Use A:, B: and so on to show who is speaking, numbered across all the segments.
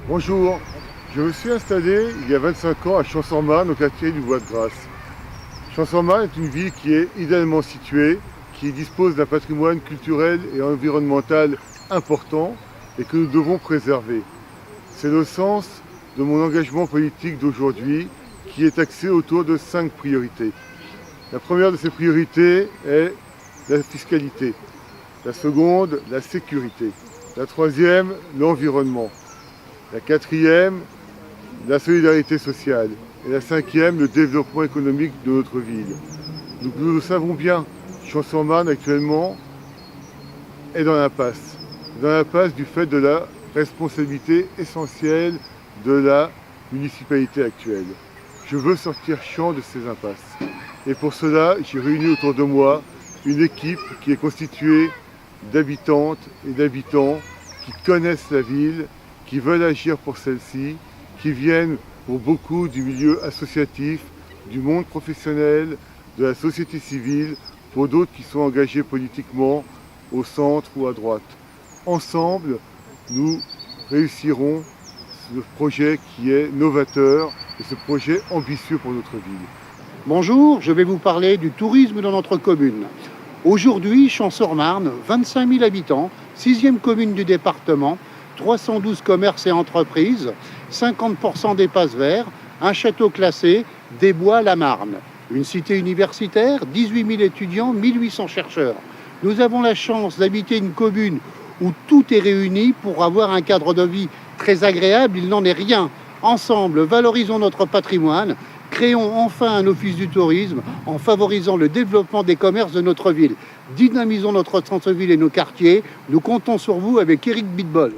A: Bonjour, je me suis installé il y a 25 ans à Champs-sur-Marne, au quartier du Bois-de-Grâce. Champs-sur-Marne est une ville qui est idéalement située, qui dispose d'un patrimoine culturel et environnemental important et que nous devons préserver. C'est le sens de mon engagement politique d'aujourd'hui qui est axé autour de 5 priorités. La première de ces priorités est la fiscalité. La seconde, la sécurité. La troisième, l'environnement. La quatrième, la solidarité sociale. Et la cinquième, le développement économique de notre ville. Donc nous le savons bien, Champs-sur-Marne actuellement est dans l'impasse. Dans l'impasse du fait de la responsabilité essentielle de la municipalité actuelle. Je veux sortir Champs de ces impasses. Et pour cela, j'ai réuni autour de moi une équipe qui est constituée d'habitantes et d'habitants qui connaissent la ville, qui veulent agir pour celle-ci, qui viennent pour beaucoup du milieu associatif, du monde professionnel, de la société civile, pour d'autres qui sont engagés politiquement au centre ou à droite. Ensemble, nous réussirons ce projet qui est novateur et ce projet ambitieux pour notre ville.
B: Bonjour, je vais vous parler du tourisme dans notre commune. Aujourd'hui, Champs-sur-Marne, 25 000 habitants, 6e commune du département, 312 commerces et entreprises, 50% d'espaces verts, un château classé, des bois la Marne. Une cité universitaire, 18 000 étudiants, 1800 chercheurs. Nous avons la chance d'habiter une commune où tout est réuni pour avoir un cadre de vie très agréable. Il n'en est rien. Ensemble, valorisons notre patrimoine. Créons enfin un office du tourisme en favorisant le développement des commerces de notre ville. Dynamisons notre centre-ville et nos quartiers. Nous comptons sur vous avec Éric Bitbol.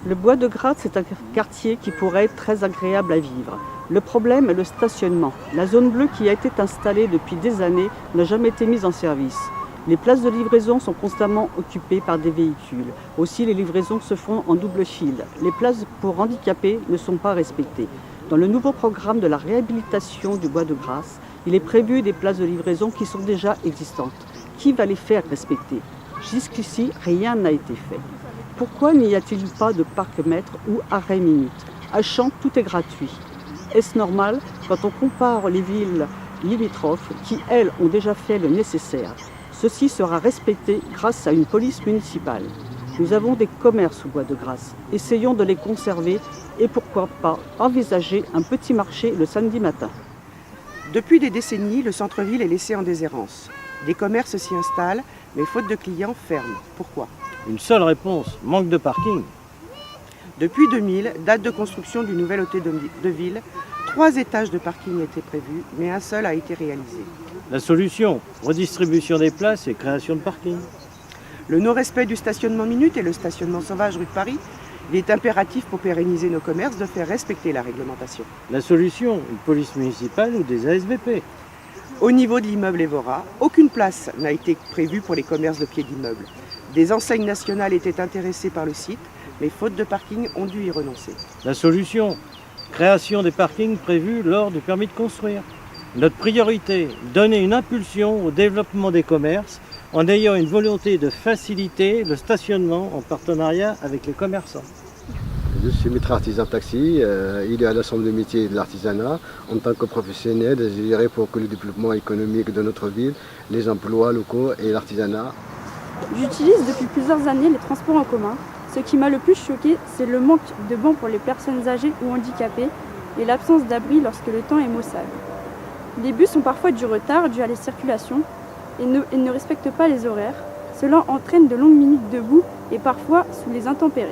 C: Le Bois-de-Grâce, c'est un quartier qui pourrait être très agréable à vivre. Le problème est le stationnement. La zone bleue qui a été installée depuis des années n'a jamais été mise en service. Les places de livraison sont constamment occupées par des véhicules. Aussi, les livraisons se font en double fil. Les places pour handicapés ne sont pas respectées. Dans le nouveau programme de la réhabilitation du Bois-de-Grâce, il est prévu des places de livraison qui sont déjà existantes. Qui va les faire respecter? Jusqu'ici, rien n'a été fait. Pourquoi n'y a-t-il pas de parc-mètre ou arrêt minute? À Champs, tout est gratuit. Est-ce normal quand on compare les villes limitrophes qui, elles, ont déjà fait le nécessaire? Ceci sera respecté grâce à une police municipale. Nous avons des commerces au Bois-de-Grâce. Essayons de les conserver et pourquoi pas envisager un petit marché le samedi matin.
D: Depuis des décennies, le centre-ville est laissé en déshérence. Des commerces s'y installent, mais faute de clients, ferment. Pourquoi?
E: Une seule réponse, manque de parking.
D: Depuis 2000, date de construction du nouvel hôtel de ville, 3 étages de parking étaient prévus, mais un seul a été réalisé.
E: La solution, redistribution des places et création de parking.
D: Le non-respect du stationnement minute et le stationnement sauvage rue de Paris, il est impératif pour pérenniser nos commerces de faire respecter la réglementation.
E: La solution, une police municipale ou des ASVP.
D: Au niveau de l'immeuble Evora, aucune place n'a été prévue pour les commerces de pied d'immeuble. Des enseignes nationales étaient intéressées par le site, mais faute de parking, ont dû y renoncer.
E: La solution, création des parkings prévus lors du permis de construire. Notre priorité, donner une impulsion au développement des commerces en ayant une volonté de faciliter le stationnement en partenariat avec les commerçants.
F: Je suis maître artisan taxi, il est à l'ensemble des métiers de l'artisanat. En tant que professionnel, je dirais pour que le développement économique de notre ville, les emplois locaux et l'artisanat.
G: J'utilise depuis plusieurs années les transports en commun. Ce qui m'a le plus choqué, c'est le manque de bancs pour les personnes âgées ou handicapées et l'absence d'abri lorsque le temps est maussade. Les bus ont parfois du retard dû à la circulation et ne respectent pas les horaires. Cela entraîne de longues minutes debout et parfois sous les intempéries.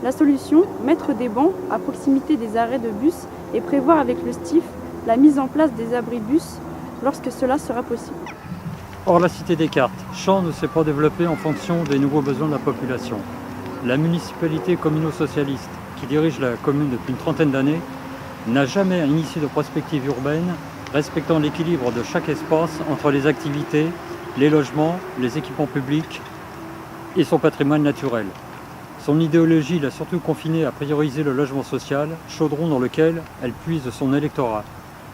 G: La solution, mettre des bancs à proximité des arrêts de bus et prévoir avec le STIF la mise en place des abris bus lorsque cela sera possible.
H: Or, la cité des cartes, Champs ne s'est pas développé en fonction des nouveaux besoins de la population. La municipalité communo-socialiste, qui dirige la commune depuis une trentaine d'années, n'a jamais initié de prospective urbaine respectant l'équilibre de chaque espace entre les activités, les logements, les équipements publics et son patrimoine naturel. Son idéologie l'a surtout confinée à prioriser le logement social, chaudron dans lequel elle puise son électorat.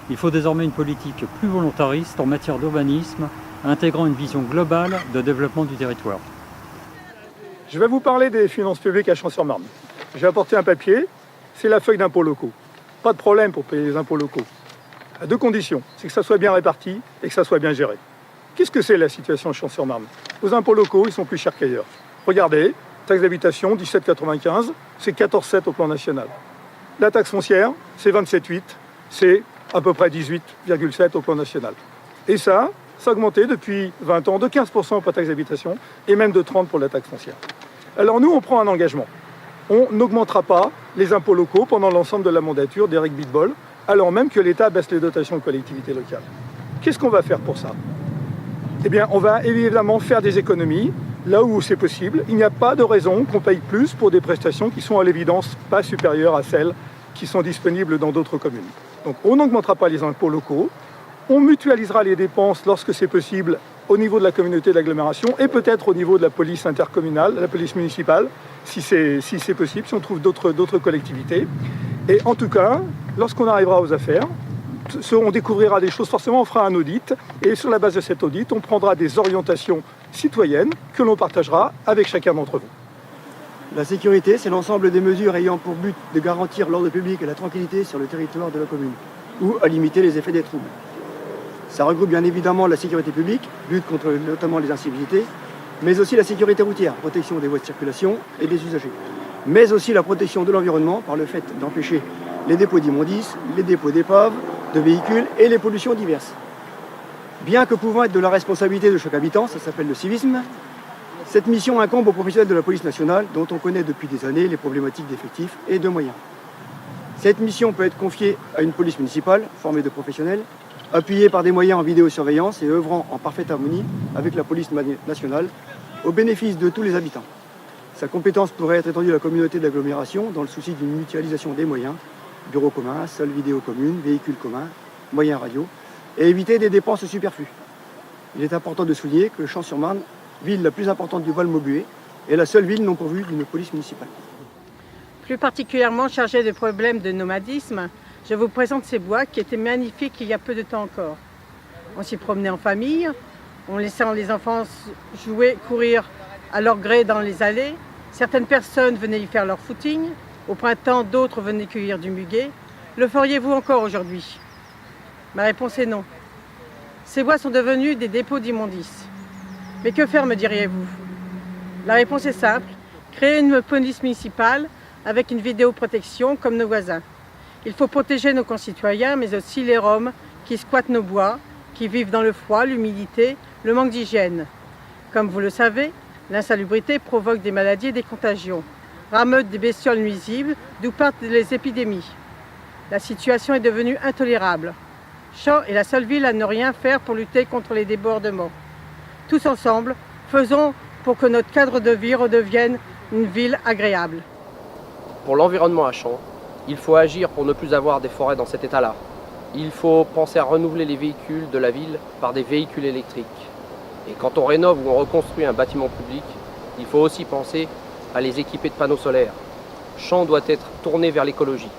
H: Il faut désormais une politique plus volontariste en matière d'urbanisme, intégrant une vision globale de développement du territoire.
I: Je vais vous parler des finances publiques à Champs-sur-Marne. J'ai apporté un papier c'est la feuille d'impôts locaux. Pas de problème pour payer les impôts locaux. À deux conditions, c'est que ça soit bien réparti et que ça soit bien géré. Qu'est-ce que c'est la situation à Champs-sur-Marne? Aux impôts locaux, ils sont plus chers qu'ailleurs. Regardez, taxe d'habitation, 17,95, c'est 14,7 au plan national. La taxe foncière, c'est 27,8, c'est à peu près 18,7 au plan national. Et ça a augmenté depuis 20 ans de 15% pour la taxe d'habitation et même de 30% pour la taxe foncière. Alors nous, on prend un engagement. On n'augmentera pas les impôts locaux pendant l'ensemble de la mandature d'Éric Abitbol, alors même que l'État baisse les dotations aux collectivités locales. Qu'est-ce qu'on va faire pour ça? Eh bien, on va évidemment faire des économies là où c'est possible. Il n'y a pas de raison qu'on paye plus pour des prestations qui sont à l'évidence pas supérieures à celles qui sont disponibles dans d'autres communes. Donc on n'augmentera pas les impôts locaux, on mutualisera les dépenses lorsque c'est possible au niveau de la communauté d'agglomération et peut-être au niveau de la police intercommunale, la police municipale, si c'est possible, si on trouve d'autres collectivités. Et en tout cas, lorsqu'on arrivera aux affaires, on découvrira des choses, forcément on fera un audit, et sur la base de cet audit, on prendra des orientations citoyennes que l'on partagera avec chacun d'entre vous.
J: La sécurité, c'est l'ensemble des mesures ayant pour but de garantir l'ordre public et la tranquillité sur le territoire de la commune, ou à limiter les effets des troubles. Ça regroupe bien évidemment la sécurité publique, lutte contre notamment les incivilités, mais aussi la sécurité routière, protection des voies de circulation et des usagers, mais aussi la protection de l'environnement par le fait d'empêcher les dépôts d'immondices, les dépôts d'épaves, de véhicules et les pollutions diverses. Bien que pouvant être de la responsabilité de chaque habitant, ça s'appelle le civisme, cette mission incombe aux professionnels de la police nationale dont on connaît depuis des années les problématiques d'effectifs et de moyens. Cette mission peut être confiée à une police municipale formée de professionnels, appuyée par des moyens en vidéosurveillance et œuvrant en parfaite harmonie avec la police nationale au bénéfice de tous les habitants. Sa compétence pourrait être étendue à la communauté d'agglomération dans le souci d'une mutualisation des moyens, bureaux communs, salles vidéo communes, véhicules communs, moyens radio, et éviter des dépenses superflues. Il est important de souligner que Champs-sur-Marne, ville la plus importante du Val-Maubuée, est la seule ville non pourvue d'une police municipale.
K: Plus particulièrement chargée de problèmes de nomadisme, je vous présente ces bois qui étaient magnifiques il y a peu de temps encore. On s'y promenait en famille, en laissant les enfants jouer, courir à leur gré dans les allées. Certaines personnes venaient y faire leur footing. Au printemps, d'autres venaient cueillir du muguet. Le feriez-vous encore aujourd'hui? Ma réponse est non. Ces bois sont devenus des dépôts d'immondices. Mais que faire, me diriez-vous? La réponse est simple. Créer une police municipale avec une vidéoprotection comme nos voisins. Il faut protéger nos concitoyens, mais aussi les Roms qui squattent nos bois, qui vivent dans le froid, l'humidité, le manque d'hygiène. Comme vous le savez, l'insalubrité provoque des maladies et des contagions. Rameute des bestioles nuisibles, d'où partent les épidémies. La situation est devenue intolérable. Champs est la seule ville à ne rien faire pour lutter contre les débordements. Tous ensemble, faisons pour que notre cadre de vie redevienne une ville agréable.
L: Pour l'environnement à Champs, il faut agir pour ne plus avoir des forêts dans cet état-là. Il faut penser à renouveler les véhicules de la ville par des véhicules électriques. Et quand on rénove ou on reconstruit un bâtiment public, il faut aussi penser à les équiper de panneaux solaires. Champs doit être tourné vers l'écologie.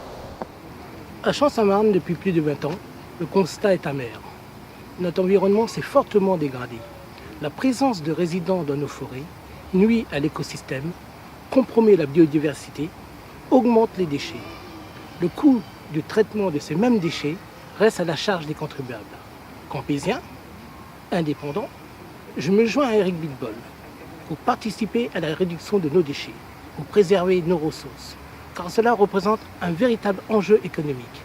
M: À Champs-sur-Marne, depuis plus de 20 ans, le constat est amer. Notre environnement s'est fortement dégradé. La présence de résidents dans nos forêts nuit à l'écosystème, compromet la biodiversité, augmente les déchets. Le coût du traitement de ces mêmes déchets reste à la charge des contribuables. Campésien, indépendant, je me joins à Éric Abitbol pour participer à la réduction de nos déchets, pour préserver nos ressources, car cela représente un véritable enjeu économique.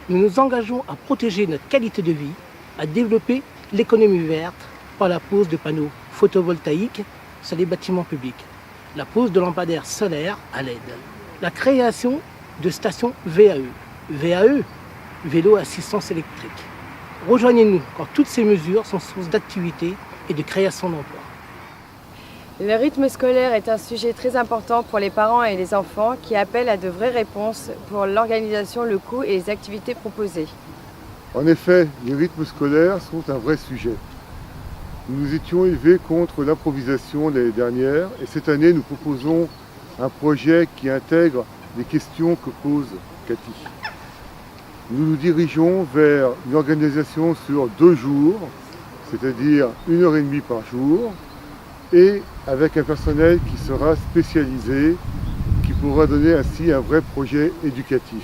M: Nous nous engageons à protéger notre qualité de vie, à développer l'économie verte par la pose de panneaux photovoltaïques sur les bâtiments publics, la pose de lampadaires solaires à LED, la création de stations VAE, vélo assistance électrique. Rejoignez-nous quand toutes ces mesures sont source d'activité et de création d'emplois.
N: Le rythme scolaire est un sujet très important pour les parents et les enfants qui appellent à de vraies réponses pour l'organisation, le coût et les activités proposées.
A: En effet, les rythmes scolaires sont un vrai sujet. Nous nous étions élevés contre l'improvisation l'année dernière et cette année nous proposons un projet qui intègre les questions que pose Cathy. Nous nous dirigeons vers une organisation sur 2 jours, c'est-à-dire 1h30 par jour, et avec un personnel qui sera spécialisé, qui pourra donner ainsi un vrai projet éducatif.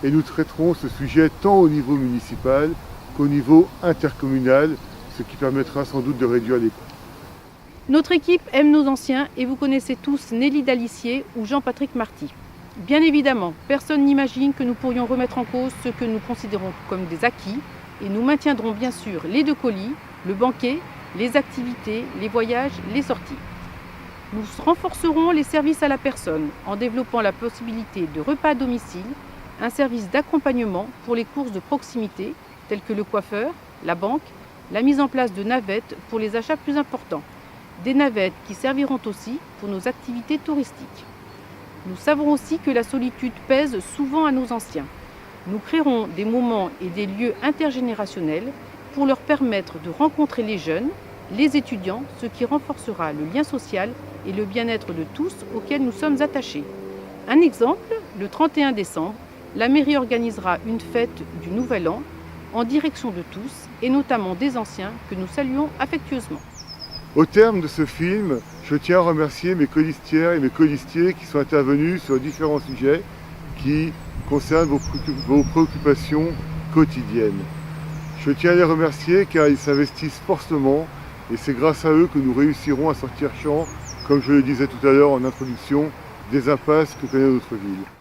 A: Et nous traiterons ce sujet tant au niveau municipal qu'au niveau intercommunal, ce qui permettra sans doute de réduire les coûts.
O: Notre équipe aime nos anciens et vous connaissez tous Nelly Dalissier ou Jean-Patrick Marty. Bien évidemment, personne n'imagine que nous pourrions remettre en cause ce que nous considérons comme des acquis et nous maintiendrons bien sûr les 2 colis, le banquet, les activités, les voyages, les sorties. Nous renforcerons les services à la personne en développant la possibilité de repas à domicile, un service d'accompagnement pour les courses de proximité tels que le coiffeur, la banque, la mise en place de navettes pour les achats plus importants. Des navettes qui serviront aussi pour nos activités touristiques. Nous savons aussi que la solitude pèse souvent à nos anciens. Nous créerons des moments et des lieux intergénérationnels pour leur permettre de rencontrer les jeunes, les étudiants, ce qui renforcera le lien social et le bien-être de tous auxquels nous sommes attachés. Un exemple, le 31 décembre, la mairie organisera une fête du Nouvel An en direction de tous et notamment des anciens que nous saluons affectueusement.
A: Au terme de ce film, je tiens à remercier mes colistières et mes colistiers qui sont intervenus sur différents sujets qui concernent vos préoccupations quotidiennes. Je tiens à les remercier car ils s'investissent fortement et c'est grâce à eux que nous réussirons à sortir Champs, comme je le disais tout à l'heure en introduction, des impasses que connaît notre ville.